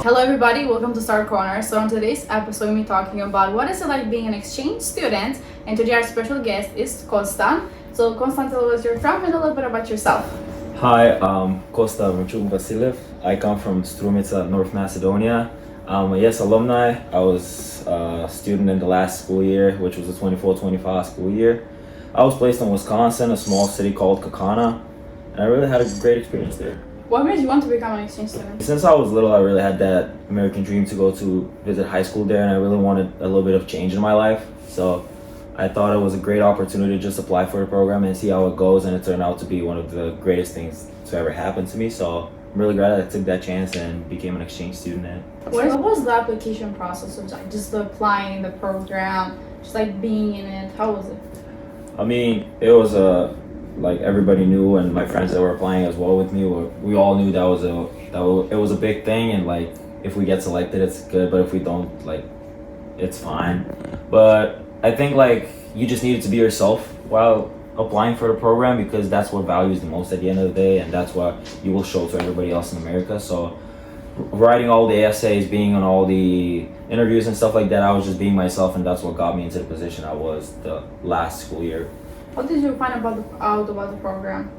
Hello everybody, welcome to Star Corner. So on today's episode we're talking about what is it like being an exchange student, and today our special guest is Kosta. So Kosta, tell us where you're from and a little bit about yourself. Hi, Kosta Vasilev. I come from Strumica, North Macedonia. I'm a YES alumni. I was a student in the last school year, which was the 24-25 school year. I was placed in Wisconsin, a small city called Kakana, and I really had a great experience there. What made you want to become an exchange student? Since I was little, I really had that American dream to go to visit high school there, and I really wanted a little bit of change in my life. So I thought it was a great opportunity to just apply for the program and see how it goes, and it turned out to be one of the greatest things to ever happen to me. So I'm really glad I took that chance and became an exchange student. What was the application process of like just the applying the program, just like being in it? How was it? I mean, it was like everybody knew, and my friends that were applying as well with me, we all knew it was a big thing, and like if we get selected, it's good, but if we don't, like it's fine. But I think like you just needed to be yourself while applying for the program, because that's what values the most at the end of the day, and that's what you will show to everybody else in America. So writing all the essays, being on all the interviews and stuff like that, I was just being myself, and that's what got me into the position I was the last school year. What did you find out about the program?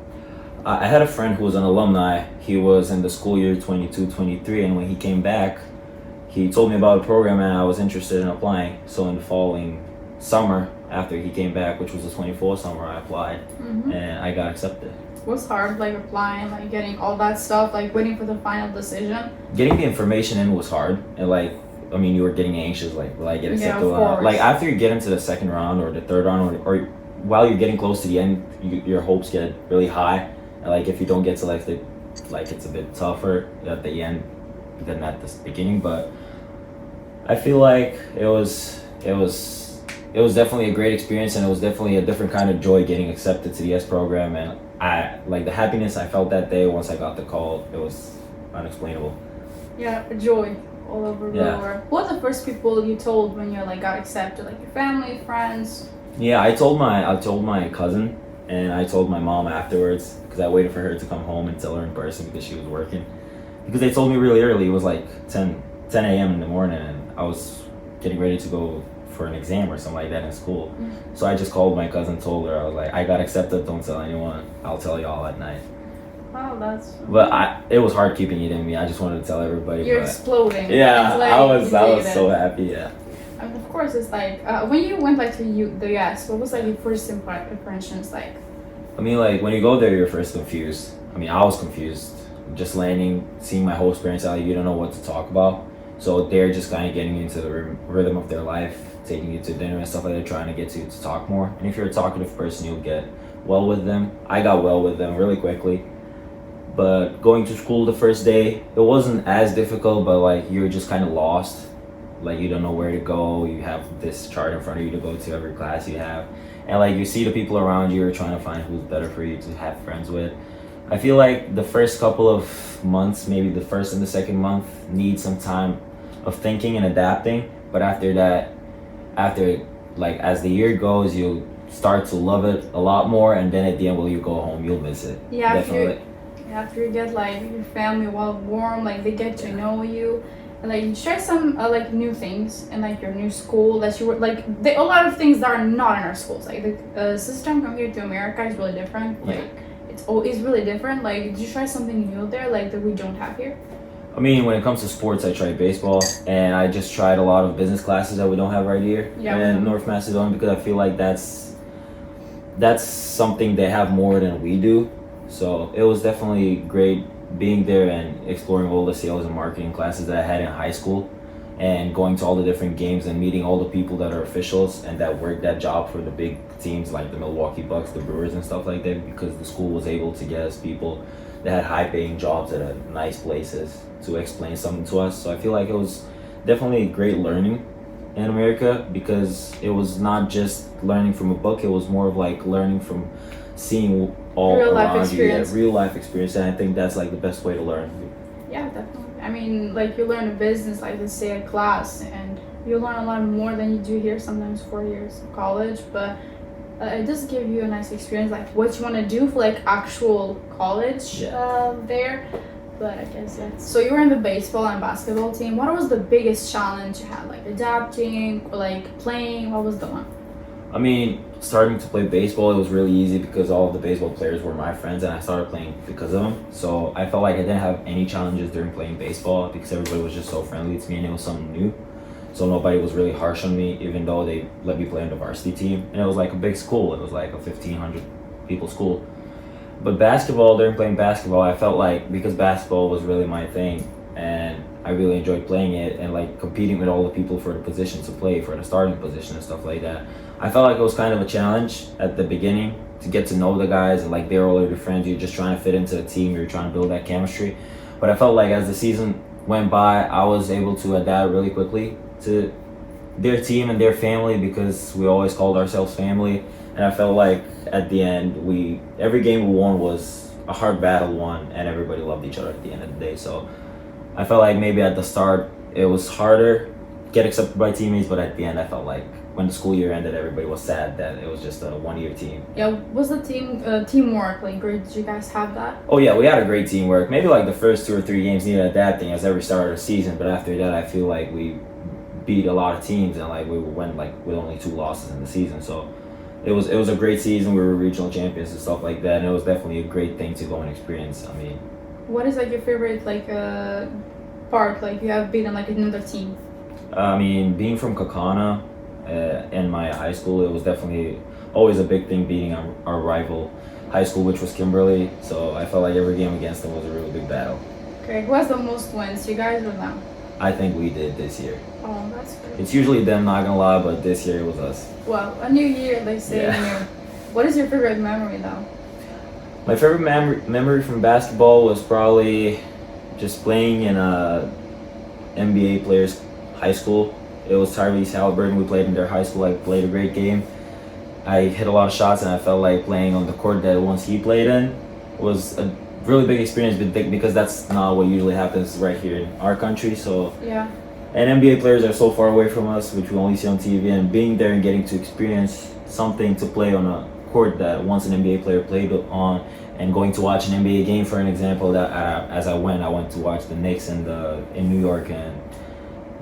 I had a friend who was an alumni. He was in the school year 22-23, and when he came back, he told me about the program, and I was interested in applying. So in the following summer, after he came back, which was the 24 summer, I applied, and I got accepted. It was hard, like applying, like getting all that stuff, like waiting for the final decision. Getting the information in was hard, and like, I mean, you were getting anxious, like, will I get accepted? Yeah, of course. Like after you get into the second round or the third round, or while you're getting close to the end, your hopes get really high, and like if you don't get selected, like it's a bit tougher at the end than at the beginning. But I feel like it was definitely a great experience, and it was definitely a different kind of joy getting accepted to the YES program, and I like the happiness I felt that day once I got the call. It was unexplainable. Yeah, joy all over the world. What were the first people you told when you like got accepted? Like your family, friends? Yeah, I told my cousin, and I told my mom afterwards, because I waited for her to come home and tell her in person because she was working. Because they told me really early. It was like 10 a.m. in the morning, and I was getting ready to go for an exam or something like that in school. So I just called my cousin, told her, I was like, I got accepted, don't tell anyone, I'll tell y'all at night. Wow, that's... But it was hard keeping it in me. I just wanted to tell everybody. You're exploding. Yeah, like, I was so happy, yeah. I mean, of course, it's like, when you went like to the US, what was like your first impressions like? I mean, like when you go there, you're first confused. I mean, I was confused. Just landing, seeing my whole experience out, you don't know what to talk about. So they're just kind of getting you into the rhythm of their life, taking you to dinner and stuff like that, trying to get you to talk more. And if you're a talkative person, you'll get well with them. I got well with them really quickly. But going to school the first day, it wasn't as difficult, but like you're just kind of lost. Like you don't know where to go. You have this chart in front of you to go to every class you have, and like you see the people around you, you're trying to find who's better for you to have friends with. I feel like the first couple of months, maybe the first and the second month, need some time of thinking and adapting. But after that, like as the year goes, you'll start to love it a lot more, and then at the end when you go home, you'll miss it. Yeah, definitely. After you get like your family well warm, like they get to know you. And like you try some like new things in like your new school that you were like a lot of things that are not in our schools. Like the system from here to America is really different. Like it's really different. Like did you try something new there like that we don't have here? I mean, when it comes to sports, I tried baseball, and I just tried a lot of business classes that we don't have right here in North Macedonia, because I feel like that's something they have more than we do. So it was definitely great being there and exploring all the sales and marketing classes that I had in high school, and going to all the different games and meeting all the people that are officials and that work that job for the big teams like the Milwaukee Bucks, the Brewers and stuff like that, because the school was able to get us people that had high paying jobs at nice places to explain something to us. So I feel like it was definitely great learning in America, because it was not just learning from a book, it was more of like learning from seeing all real around life experience. you, real life experience, and I think that's like the best way to learn. Yeah, definitely. I mean, like you learn a business, like let's say a class, and you learn a lot more than you do here. Sometimes 4 years of college, but it does give you a nice experience, like what you want to do for like actual college there. But I guess that's so. You were in the baseball and basketball team. What was the biggest challenge you had? Like adapting or like playing? What was the one? I mean, starting to play baseball, it was really easy because all of the baseball players were my friends and I started playing because of them. So I felt like I didn't have any challenges during playing baseball because everybody was just so friendly to me and it was something new. So nobody was really harsh on me, even though they let me play on the varsity team. And it was like a big school. It was like a 1,500 people school. But basketball, during playing basketball, I felt like because basketball was really my thing and I really enjoyed playing it and like competing with all the people for the position to play, for the starting position and stuff like that. I felt like it was kind of a challenge at the beginning to get to know the guys and like they're all your friends. You're just trying to fit into the team. You're trying to build that chemistry. But I felt like as the season went by, I was able to adapt really quickly to their team and their family because we always called ourselves family. And I felt like at the end, every game we won was a hard battle won and everybody loved each other at the end of the day. So I felt like maybe at the start it was harder to get accepted by teammates, but at the end I felt like when the school year ended, everybody was sad that it was just a one-year team. Yeah, was the teamwork like great? Did you guys have that? Oh yeah, we had a great teamwork. Maybe like the first 2 or 3 games needed adapting as every start of the season, but after that I feel like we beat a lot of teams and like we went like with only 2 losses in the season. So it was a great season. We were regional champions and stuff like that, and it was definitely a great thing to go and experience. I mean, what is like your favorite like part like you have beaten like another team? I mean, being from Kakana in my high school, it was definitely always a big thing beating our rival high school, which was Kimberly. So I felt like every game against them was a really big battle. Okay, who has the most wins, you guys or them? I think we did this year. Oh, that's good. It's usually them, not gonna lie, but this year it was us. Well, a new year, they say Yeah. new. What is your favorite memory though? My favorite memory from basketball was probably just playing in a NBA players' high school. It was Tyrese Halliburton. We played in their high school. I played a great game. I hit a lot of shots, and I felt like playing on the court that once he played in was a really big experience because that's not what usually happens right here in our country. So Yeah. and NBA players are so far away from us, which we only see on TV. And being there and getting to experience something to play on a court that once an NBA player played on, and going to watch an NBA game, for an example, that as I went to watch the Knicks in New York and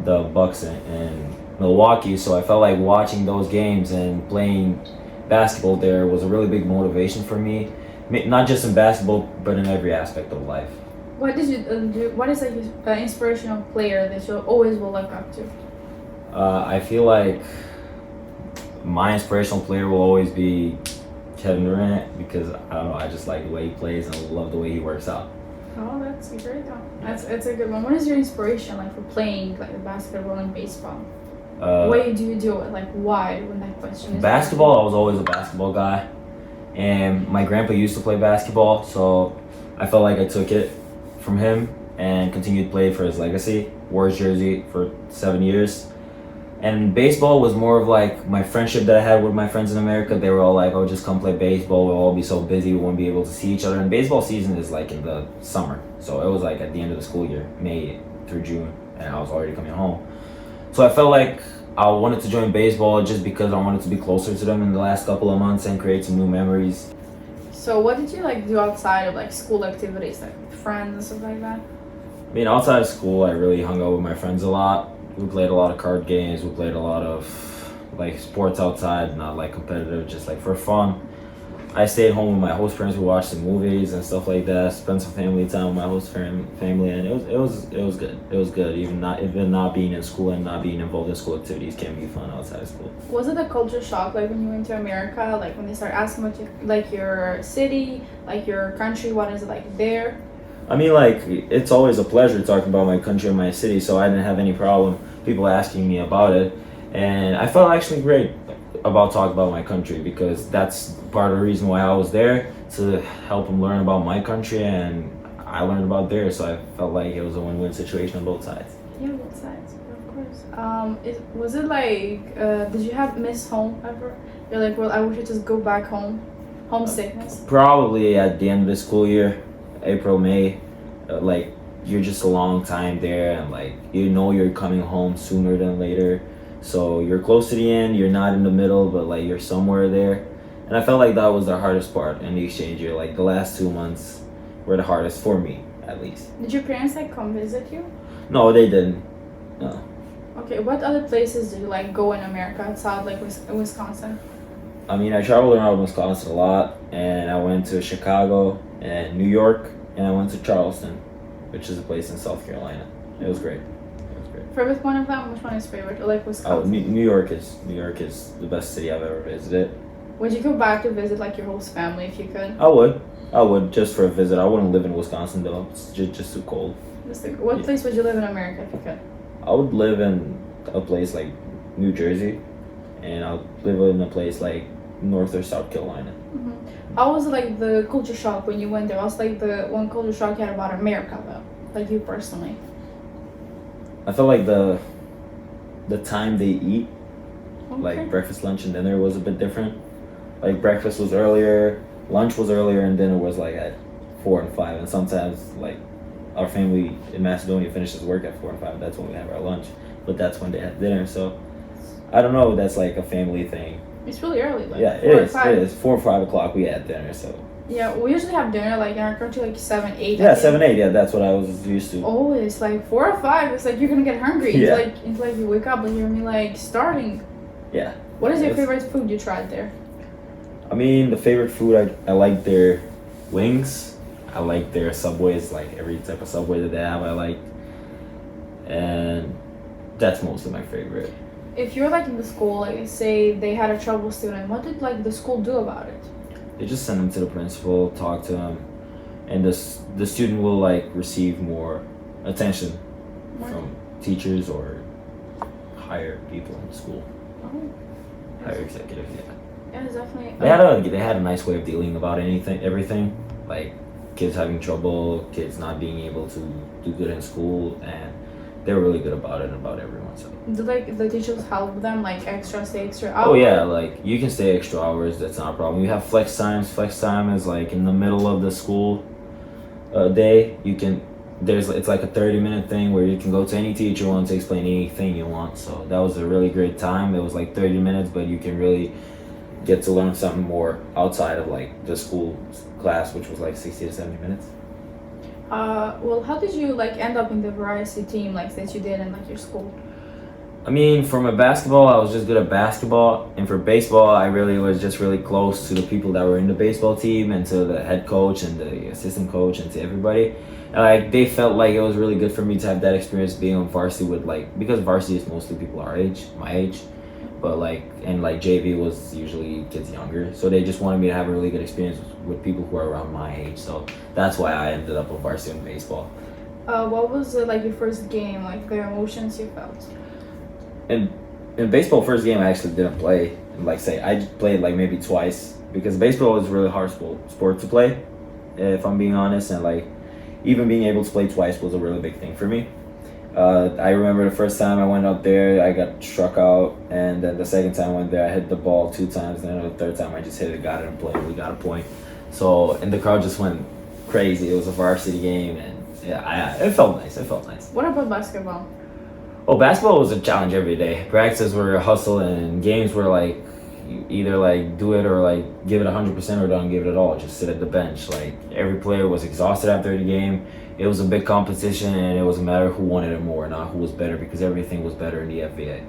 the Bucks in Milwaukee. So I felt like watching those games and playing basketball there was a really big motivation for me, not just in basketball, but in every aspect of life. What did you do? What is like an inspirational player that you always will look up to? I feel like my inspirational player will always be Kevin Durant because I don't know, I just like the way he plays and I love the way he works out. Oh, that's great though. It's a good one. What is your inspiration like for playing like basketball and baseball? Why do you do it? Like why? When that question is basketball, I was always a basketball guy, and my grandpa used to play basketball, so I felt like I took it from him and continued to play for his legacy. Wore his jersey for 7 years. And baseball was more of like my friendship that I had with my friends in America. They were all like, oh, just come play baseball. We'll all be so busy. We won't be able to see each other. And baseball season is like in the summer. So it was like at the end of the school year, May through June. And I was already coming home. So I felt like I wanted to join baseball just because I wanted to be closer to them in the last couple of months and create some new memories. So what did you like do outside of like school activities, like with friends and stuff like that? I mean, outside of school, I really hung out with my friends a lot. We played a lot of card games. We played a lot of like sports outside, not like competitive, just like for fun. I stayed home with my host parents. We watched some movies and stuff like that. Spent some family time with my host family, and it was good. It was good. Even not being in school and not being involved in school activities can be fun outside of school. Was it a culture shock like when you went to America? Like when they start asking about like your city, like your country, what is it like there? I mean, like, it's always a pleasure talking about my country and my city, so I didn't have any problem people asking me about it. And I felt actually great about talking about my country because that's part of the reason why I was there, to help them learn about my country, and I learned about theirs, so I felt like it was a win-win situation on both sides. Yeah, both sides, of course. Was it like, did you have miss home ever? You're like, well, I wish I just go back home. Homesickness? Probably at the end of the school year. April, May, like you're just a long time there and like you know you're coming home sooner than later, so you're close to the end, you're not in the middle, but like you're somewhere there. And I felt like that was the hardest part in the exchange year. Like the last 2 months were the hardest for me at least. Did your parents like come visit you? No, they didn't. No. Okay, what other places did you like go in America outside like Wisconsin? I mean, I traveled around Wisconsin a lot, and I went to Chicago and New York, and I went to Charleston, which is a place in South Carolina. It was great. It was great. Favorite one of them? Which one is favorite? Or like Oh, Wisconsin? New York is the best city I've ever visited. Would you go back to visit like your host family if you could? I would just for a visit. I wouldn't live in Wisconsin though. It's just too cold. What place would you live in America if you could? I would live in a place like New Jersey, and I'll live in a place like North or South Carolina. How was like the culture shock when you went there? What's like the one culture shock you had about America though? Like you personally? I felt like the time they eat, Okay. like breakfast, lunch, and dinner was a bit different. Like breakfast was earlier, lunch was earlier, and dinner was like at 4 and 5. And sometimes like our family in Macedonia finishes work at 4 and 5. That's when we have our lunch, but that's when they have dinner. So I don't know. That's like a family thing. It's really early. Like Yeah, 4 or it 5. is 4 or 5 o'clock. We had dinner. So Yeah, we usually have dinner like in our country like 7, 8. yeah, 7, 8. Yeah, that's what I was used to. Oh, it's like 4 or 5. It's like you're gonna get hungry. Yeah. It's like you wake up and you're like starving. Yeah. What is your Yes. favorite food you tried there? I mean, the favorite food, I like their wings. I like their Subways, like every type of Subway that they have, I like. And that's mostly my favorite. If you're like in the school, like say they had a trouble student, what did like the school do about it? They just send them to the principal, talk to them, and the student will like receive more attention from teachers or higher people in school, Oh, higher executives. Yeah. yeah, it's definitely. They had a nice way of dealing about everything, like kids having trouble, kids not being able to do good in school, and they were really good about it, about everyone. So. Do like the teachers help them like stay extra hours? Oh yeah, like you can stay extra hours. That's not a problem. You have flex times. Flex time is like in the middle of the school day. You can it's like a 30-minute thing where you can go to any teacher who wants to explain anything you want. So that was a really great time. It was like 30 minutes, but you can really get to learn something more outside of like the school class, which was like 60 to 70 minutes. Well, how did you like end up in the varsity team like that you did in like your school? I mean, for my basketball, I was just good at basketball, and for baseball, I really was just really close to the people that were in the baseball team, and to the head coach and the assistant coach, and to everybody. And like they felt like it was really good for me to have that experience being on varsity with like, because varsity is mostly people our age, my age, but like, and like JV was usually kids younger, so they just wanted me to have a really good experience with people who are around my age. So that's why I ended up on varsity in baseball. What was like your first game? Like the emotions you felt? In baseball, first game I actually didn't play. And like say I played like maybe twice, because baseball is a really hard sport to play, if I'm being honest. And like even being able to play twice was a really big thing for me. I remember the first time I went out there, I got struck out, and then the second time I went there, I hit the ball 2 times, and then the third time I just hit it, got it, and played. We got a point. So and the crowd just went crazy. It was a varsity game, and yeah, it felt nice. It felt nice. What about basketball? Oh, basketball was a challenge every day. Practices were a hustle, and games were like you either like do it or like give it 100% or don't give it at all. Just sit at the bench. Like every player was exhausted after the game. It was a big competition, and it was a matter of who wanted it more, not who was better, because everything was better in the FBA.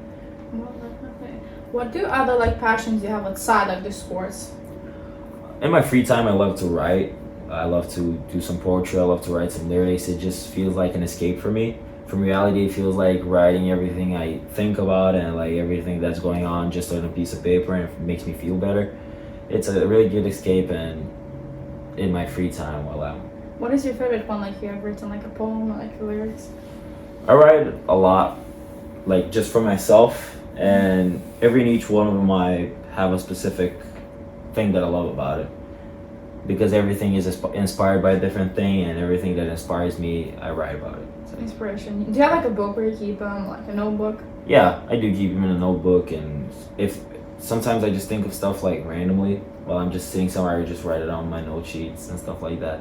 Well, okay. What do other like passions you have outside like the sports? In my free time, I love to write. I love to do some poetry. I love to write some lyrics. It just feels like an escape for me. From reality, it feels like writing everything I think about and like everything that's going on just on a piece of paper, and it makes me feel better. It's a really good escape, and in my free time while I'm. What is your favorite one? Like you have written like a poem or like lyrics? I write a lot, like just for myself, and every and each one of them I have a specific thing that I love about it. Because everything is inspired by a different thing, and everything that inspires me, I write about it. So. Inspiration. Do you have like a book where you keep them, like a notebook? Yeah, I do keep them in a notebook, and if sometimes I just think of stuff like randomly while I'm just sitting somewhere, I just write it on my note sheets and stuff like that.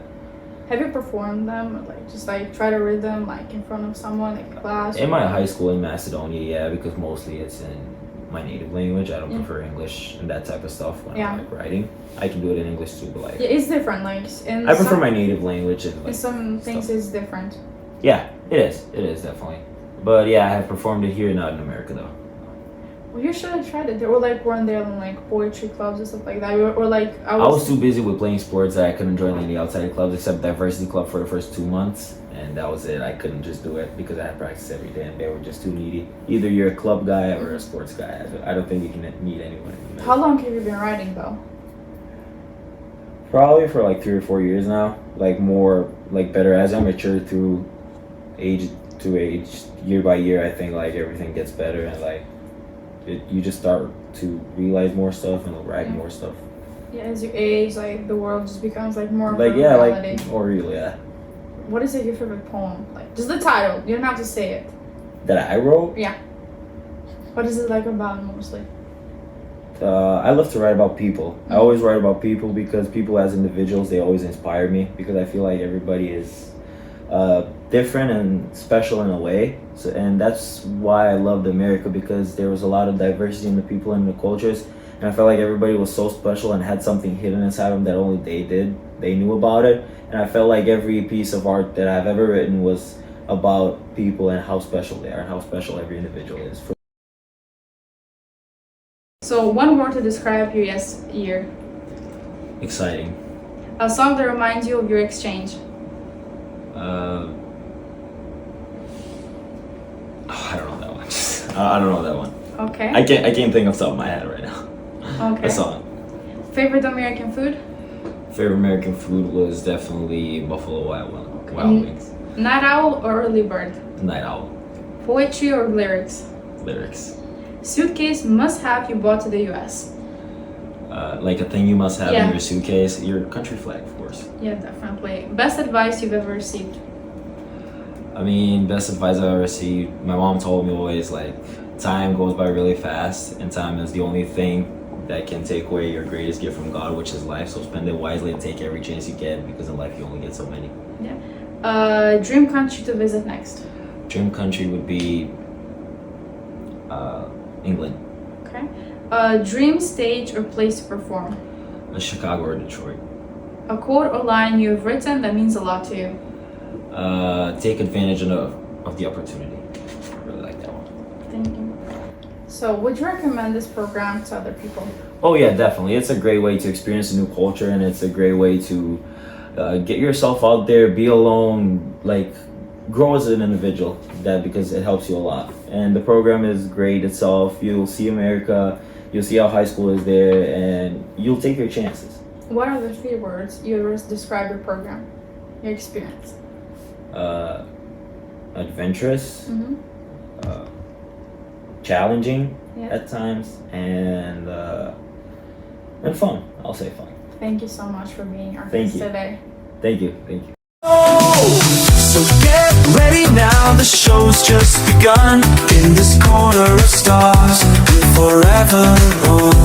Have you performed them? Like just like try to read them like in front of someone, like class? In my high school in Macedonia, yeah, because mostly it's in my native language. I don't Yeah. prefer English and that type of stuff when Yeah. I'm like writing. I can do it in English too, but like Yeah, it's different. Like in I prefer some, my native language and in like some things stuff. it's different. Yeah, it is. It is definitely. But yeah, I have performed it here, not in America though. Well, you should have tried it. They were like weren't there in like poetry clubs and stuff like that. Or like I was too busy with playing sports that I couldn't join any outside clubs except diversity club for the first 2 months, and that was it. I couldn't just do it because I had practice every day, and they were just too needy. Either you're a club guy or a sports guy. I don't think you can meet anyone. How long have you been writing though? Probably for like 3 or 4 years now. Like more, like better as I mature through age to age, year by year. I think like everything gets better and like. You just start to realize more stuff and write more stuff. Yeah, as you age, like the world just becomes like more of Like a yeah, reality. like or real, yeah. What is like your favorite poem? Like just the title. You don't have to say it. That I wrote. Yeah. What is it like about mostly? I love to write about people. I always write about people because people as individuals, they always inspire me because I feel like everybody is different and special in a way. So, and that's why I loved America, because there was a lot of diversity in the people and the cultures. And I felt like everybody was so special and had something hidden inside them that only they did. They knew about it. And I felt like every piece of art that I've ever written was about people and how special they are and how special every individual is. So one word to describe your year. Exciting. A song that reminds you of your exchange. I don't know that one. I don't know that one. Okay. I can't think of top of my head right now. Okay. A song. Favorite American food? Favorite American food was definitely Buffalo Wild Wings. Night owl or early bird? Night Owl. Poetry or lyrics? Lyrics. Suitcase must have you bought to the US. Like a thing you must have Yeah. in your suitcase. Your country flag, of course. Yeah, definitely. Best advice you've ever received? I mean, best advice I've ever received. My mom told me always, like, time goes by really fast, and time is the only thing that can take away your greatest gift from God, which is life. So spend it wisely and take every chance you get, because in life you only get so many. Yeah. Dream country to visit next? Dream country would be England. Okay. Dream stage or place to perform? Chicago or Detroit. A quote or line you have written that means a lot to you? Take advantage of the opportunity. I really like that one. Thank you. So, would you recommend this program to other people? Oh yeah, definitely. It's a great way to experience a new culture, and it's a great way to get yourself out there, be alone, like grow as an individual. That because it helps you a lot. And the program is great itself. You'll see America. You'll see how high school is there, and you'll take your chances. What are the 3 words you would describe your program, your experience? Adventurous, Mm-hmm. challenging Yeah. at times, and fun. I'll say fun. Thank you so much for being our Thank guest you. today. Thank you. Thank you. So get ready now, the show's just begun. In this corner of stars, forever on.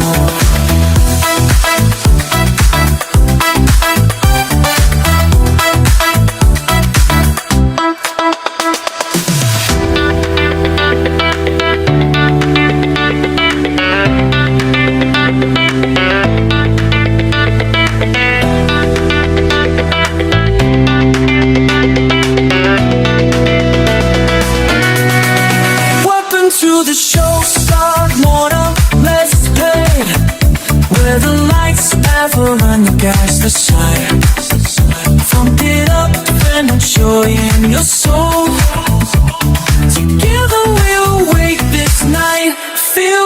To the show, start morning, let's play. Where the lights ever run against the side. Pump it up and enjoy in your soul. Together we'll wake this night. Feel